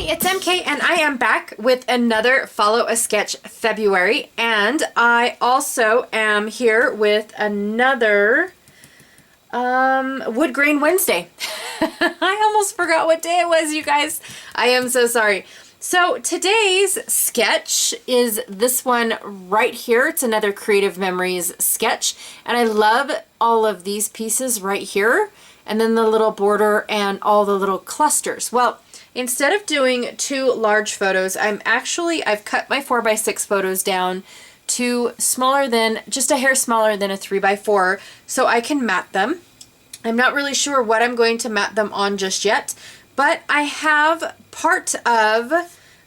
it's MK and I am back with another Follow a Sketch February, and I also am here with another Wood Grain Wednesday. I almost forgot what day it was, you guys. I am so sorry. So today's sketch is this one right here. It's another Creative Memories sketch, and I love all of these pieces right here, and then the little border and all the little clusters. Well, instead of doing two large photos, I've cut my 4x6 photos down to smaller than, just a hair smaller than a 3x4, so I can mat them. I'm not really sure what I'm going to mat them on just yet, but I have part of,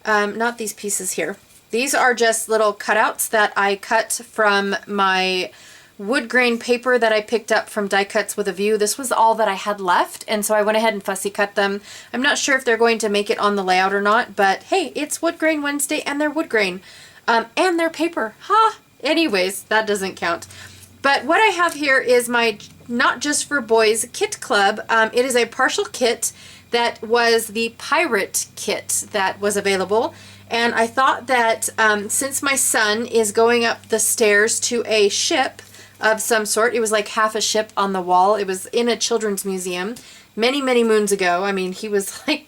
not these pieces here. These are just little cutouts that I cut from my wood grain paper that I picked up from Die Cuts with a View. This was all that I had left, and so I went ahead and fussy cut them. I'm not sure if they're going to make it on the layout or not, but hey, it's Wood Grain Wednesday and they're wood grain. And they're paper. Ha! Anyways, that doesn't count. But what I have here is my Not Just for Boys kit club. It is a partial kit that was the pirate kit that was available. And I thought that since my son is going up the stairs to a ship of some sort, it was like half a ship on the wall. It was in a children's museum many, many moons ago. I mean, he was like,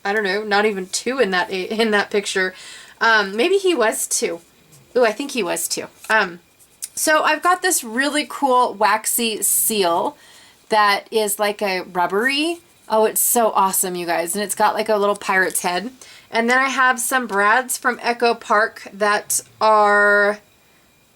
I don't know, not even 2 in that picture. Maybe he was 2. Ooh, I think he was 2. So I've got this really cool waxy seal that is like a rubbery. Oh, it's so awesome, you guys. And it's got like a little pirate's head. And then I have some brads from Echo Park that are,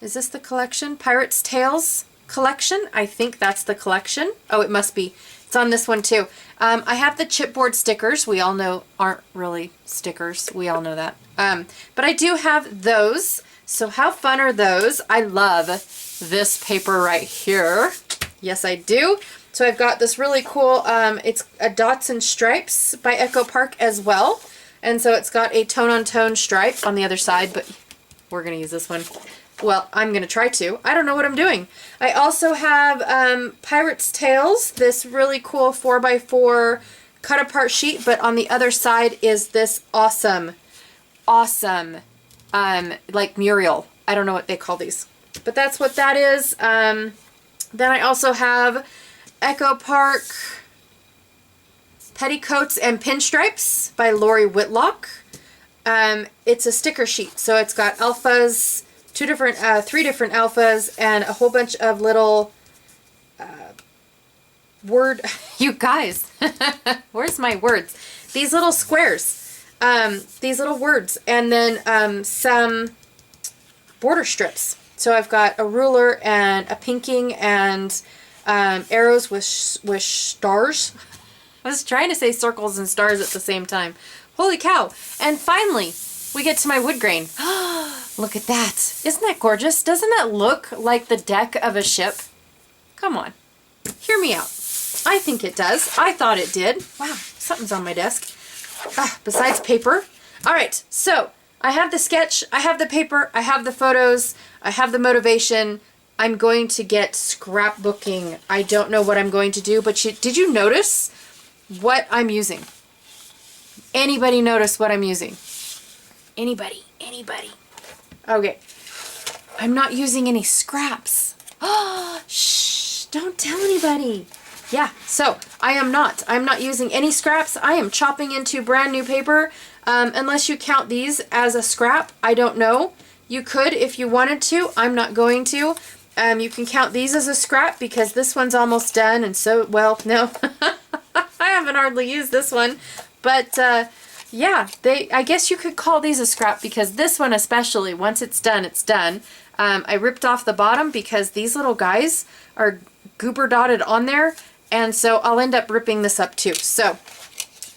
is this the collection? Pirate's Tales collection? I think that's the collection. Oh, it must be. It's on this one too. I have the chipboard stickers. We all know aren't really stickers. We all know that. But I do have those. So how fun are those? I love this paper right here. Yes, I do. So I've got this really cool, it's a Dots and Stripes by Echo Park as well. And so it's got a tone-on-tone stripe on the other side, but we're going to use this one. Well, I'm going to try to. I don't know what I'm doing. I also have Pirate's Tales, this really cool 4x4 cut-apart sheet, but on the other side is this awesome, like Muriel. I don't know what they call these, but that's what that is. Then I also have Echo Park Petticoats and Pinstripes by Lori Whitlock. It's a sticker sheet, so it's got alphas, 3 different alphas, and a whole bunch of little you guys, where's my words? These little squares, these little words, and then some border strips. So I've got a ruler and a pinking and arrows with stars. I was trying to say circles and stars at the same time. Holy cow. And finally, we get to my wood grain. Look at that. Isn't that gorgeous? Doesn't that look like the deck of a ship? Come on. Hear me out. I think it does. I thought it did. Wow, something's on my desk. Besides paper. All right, so I have the sketch, I have the paper, I have the photos, I have the motivation. I'm going to get scrapbooking. I don't know what I'm going to do, but did you notice what I'm using? Anybody notice what I'm using? Anybody? Okay. I'm not using any scraps. Oh, shh, don't tell anybody. Yeah, so I'm not using any scraps. I am chopping into brand new paper. Unless you count these as a scrap, I don't know. You could if you wanted to. I'm not going to. You can count these as a scrap because this one's almost done, and so, well, no. I haven't hardly used this one, but yeah, I guess you could call these a scrap because this one especially, once it's done, it's done. I ripped off the bottom because these little guys are goober dotted on there, and so I'll end up ripping this up too. So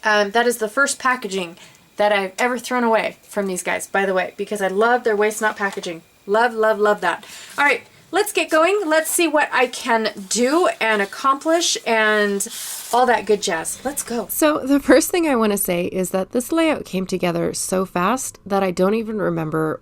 that is the first packaging that I've ever thrown away from these guys, by the way, because I love their waste not packaging. Love, love, love that. All right, let's get going. Let's see what I can do and accomplish and all that good jazz. Let's go. So the first thing I want to say is that this layout came together so fast that I don't even remember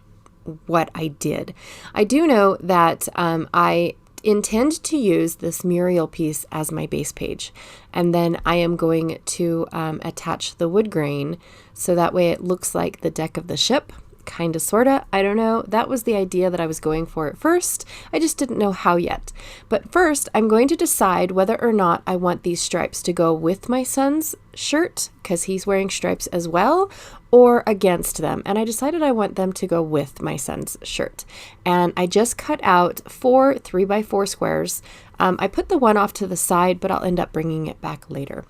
what I did. I do know that I intend to use this Muriel piece as my base page. And then I am going to attach the wood grain so that way it looks like the deck of the ship. Kind of, sort of. I don't know. That was the idea that I was going for at first. I just didn't know how yet. But first, I'm going to decide whether or not I want these stripes to go with my son's shirt, because he's wearing stripes as well, or against them. And I decided I want them to go with my son's shirt. And I just cut out 4 3x4 squares. I put the one off to the side, but I'll end up bringing it back later.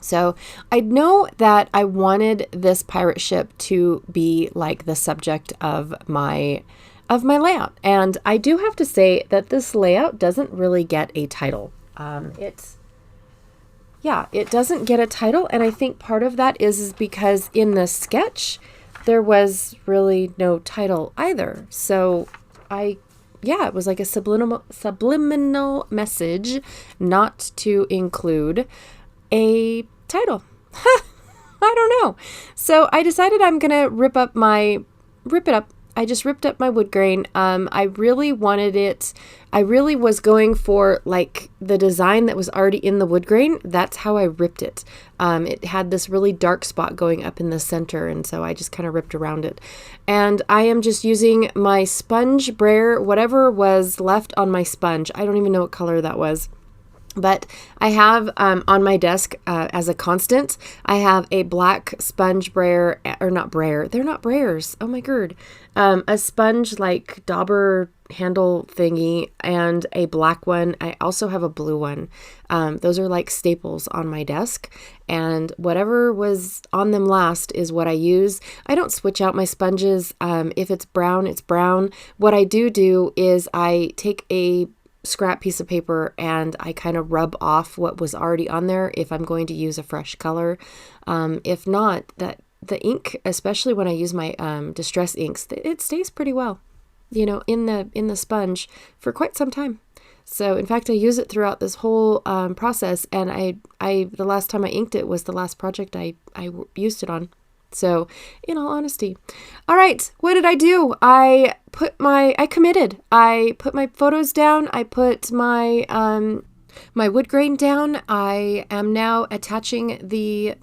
So I know that I wanted this pirate ship to be like the subject of my layout. And I do have to say that this layout doesn't really get a title. It doesn't get a title. And I think part of that is because in the sketch, there was really no title either. So it was like a subliminal message not to include a title. I don't know. So I decided I'm going to rip it up. I just ripped up my wood grain. I really wanted it. I really was going for like the design that was already in the wood grain. That's how I ripped it. It had this really dark spot going up in the center. And so I just kind of ripped around it. And I am just using my sponge brayer, whatever was left on my sponge. I don't even know what color that was. But I have on my desk as a constant, I have a black sponge brayer, or not brayer. They're not brayers. Oh my god. A sponge like dauber handle thingy and a black one. I also have a blue one. Those are like staples on my desk. And whatever was on them last is what I use. I don't switch out my sponges. If it's brown, it's brown. What I do is I take a scrap piece of paper and I kind of rub off what was already on there if I'm going to use a fresh color. If not, that the ink, especially when I use my distress inks, it stays pretty well, in the sponge for quite some time. So in fact, I use it throughout this whole process, and I the last time I inked it was the last project I used it on. So, in all honesty. All right, what did I do? I committed. I put my photos down. I put my wood grain down. I am now attaching the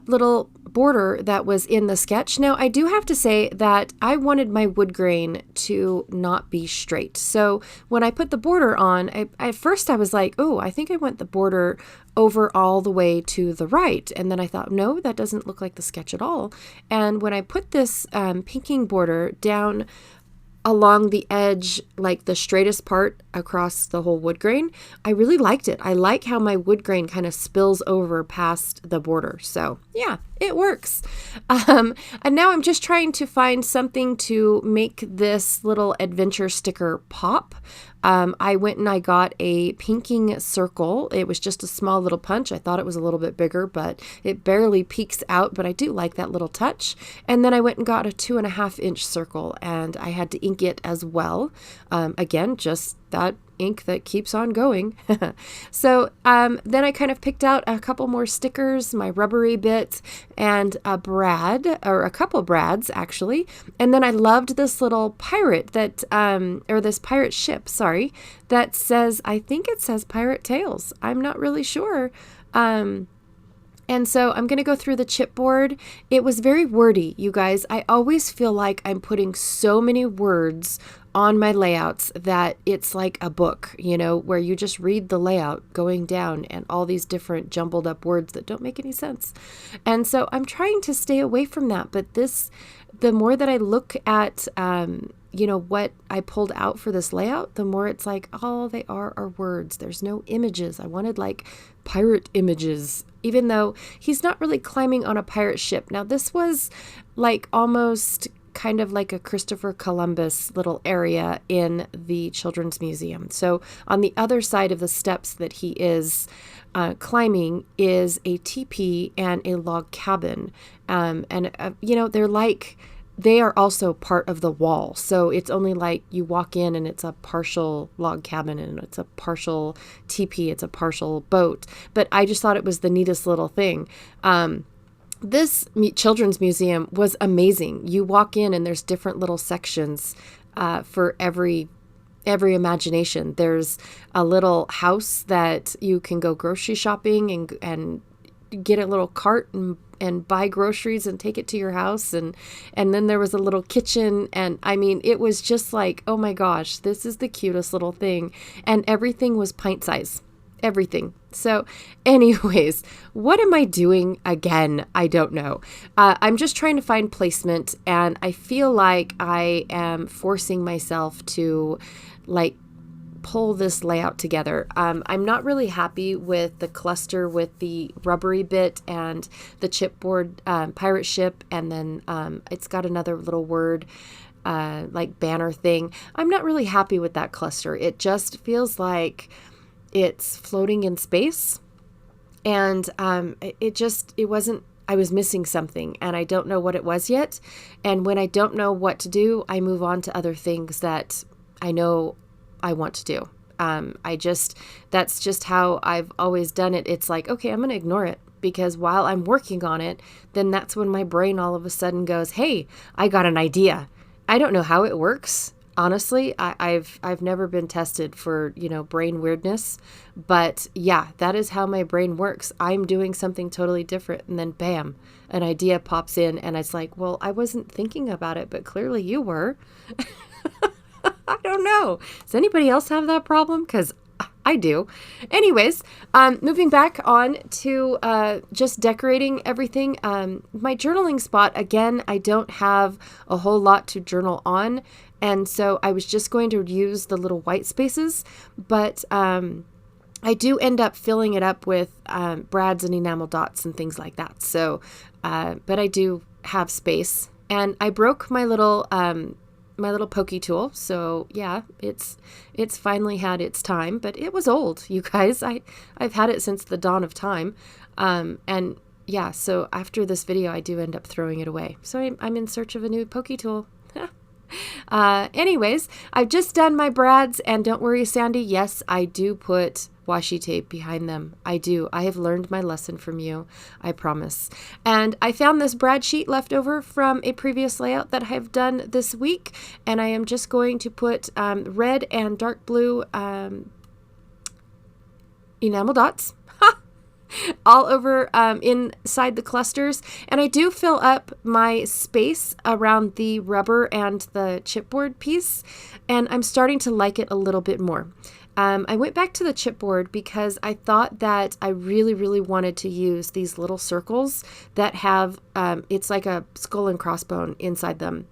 little border that was in the sketch. Now, I do have to say that I wanted my wood grain to not be straight. So when I put the border on, at first I was like, oh, I think I want the border over all the way to the right. And then I thought, no, that doesn't look like the sketch at all. And when I put this pinking border down along the edge, like the straightest part across the whole wood grain, I really liked it. I like how my wood grain kind of spills over past the border. So yeah, it works. And now I'm just trying to find something to make this little adventure sticker pop. I went and I got a pinking circle. It was just a small little punch. I thought it was a little bit bigger, but it barely peeks out, but I do like that little touch. And then I went and got a 2.5-inch circle, and I had to ink it as well. Again, just that ink that keeps on going. So then I kind of picked out a couple more stickers, my rubbery bit, and a brad, or a couple brads actually. And then I loved this little pirate that, or this pirate ship, sorry, that says, I think it says Pirate Tales. I'm not really sure. And so I'm going to go through the chipboard. It was very wordy, you guys. I always feel like I'm putting so many words on my layouts that it's like a book, where you just read the layout going down and all these different jumbled up words that don't make any sense. And so I'm trying to stay away from that. But the more that I look at, what I pulled out for this layout, the more it's like, all they are words. There's no images. I wanted like pirate images, even though he's not really climbing on a pirate ship. Now, this was like almost kind of like a Christopher Columbus little area in the Children's Museum. So on the other side of the steps that he is climbing is a teepee and a log cabin. They are also part of the wall. So it's only like you walk in and it's a partial log cabin and it's a partial teepee, it's a partial boat. But I just thought it was the neatest little thing. This children's museum was amazing. You walk in and there's different little sections for every every imagination. There's a little house that you can go grocery shopping and get a little cart and buy groceries and take it to your house. And then there was a little kitchen. And I mean, it was just like, oh my gosh, this is the cutest little thing. And everything was pint size. Everything. So anyways, what am I doing again? I don't know. I'm just trying to find placement, and I feel like I am forcing myself to like pull this layout together. I'm not really happy with the cluster with the rubbery bit and the chipboard pirate ship, and then it's got another little word like banner thing. I'm not really happy with that cluster. It just feels like it's floating in space, and it wasn't, I was missing something, and I don't know what it was yet. And when I don't know what to do, I move on to other things that I know I want to do. That's just how I've always done it. It's like, okay, I'm going to ignore it, because while I'm working on it, then that's when my brain all of a sudden goes, hey, I got an idea. I don't know how it works. Honestly, I've never been tested for, brain weirdness, but yeah, that is how my brain works. I'm doing something totally different, and then bam, an idea pops in, and it's like, well, I wasn't thinking about it, but clearly you were. I don't know. Does anybody else have that problem? Because I do. Anyways, moving back on to just decorating everything. My journaling spot, again, I don't have a whole lot to journal on. And so I was just going to use the little white spaces, but I do end up filling it up with brads and enamel dots and things like that. So, but I do have space, and I broke my little pokey tool. So yeah, it's finally had its time, but it was old, you guys. I've had it since the dawn of time. And yeah, so after this video, I do end up throwing it away. So I'm in search of a new pokey tool. Anyways, I've just done my brads, and don't worry, Sandy. Yes, I do put washi tape behind them. I do. I have learned my lesson from you. I promise. And I found this brad sheet left over from a previous layout that I've done this week. And I am just going to put red and dark blue enamel dots all over inside the clusters. And I do fill up my space around the rubber and the chipboard piece, and I'm starting to like it a little bit more. I went back to the chipboard because I thought that I really, really wanted to use these little circles that have, it's like a skull and crossbone inside them.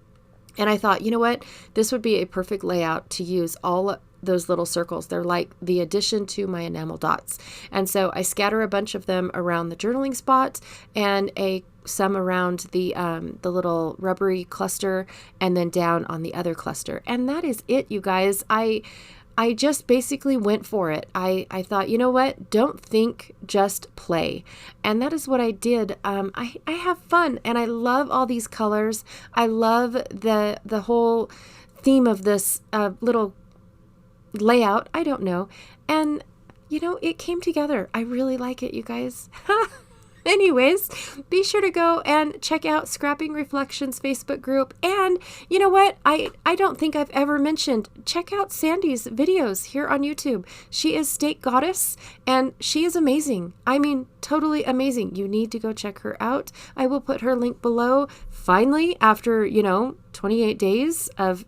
And I thought, you know what, this would be a perfect layout to use all those little circles. They're like the addition to my enamel dots. And so I scatter a bunch of them around the journaling spot, and some around the little rubbery cluster, and then down on the other cluster. And that is it, you guys. I just basically went for it. I thought, you know what? Don't think, just play. And that is what I did. I have fun, and I love all these colors. I love the whole theme of this little layout. I don't know. And, it came together. I really like it, you guys. Anyways, be sure to go and check out Scrapping Reflections Facebook group. And you know what? I don't think I've ever mentioned, check out Sandy's videos here on YouTube. She is State Goddess, and she is amazing. I mean, totally amazing. You need to go check her out. I will put her link below. Finally, after, 28 days of,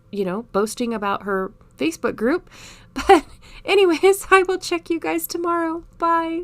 boasting about her Facebook group. But anyways, I will check you guys tomorrow. Bye.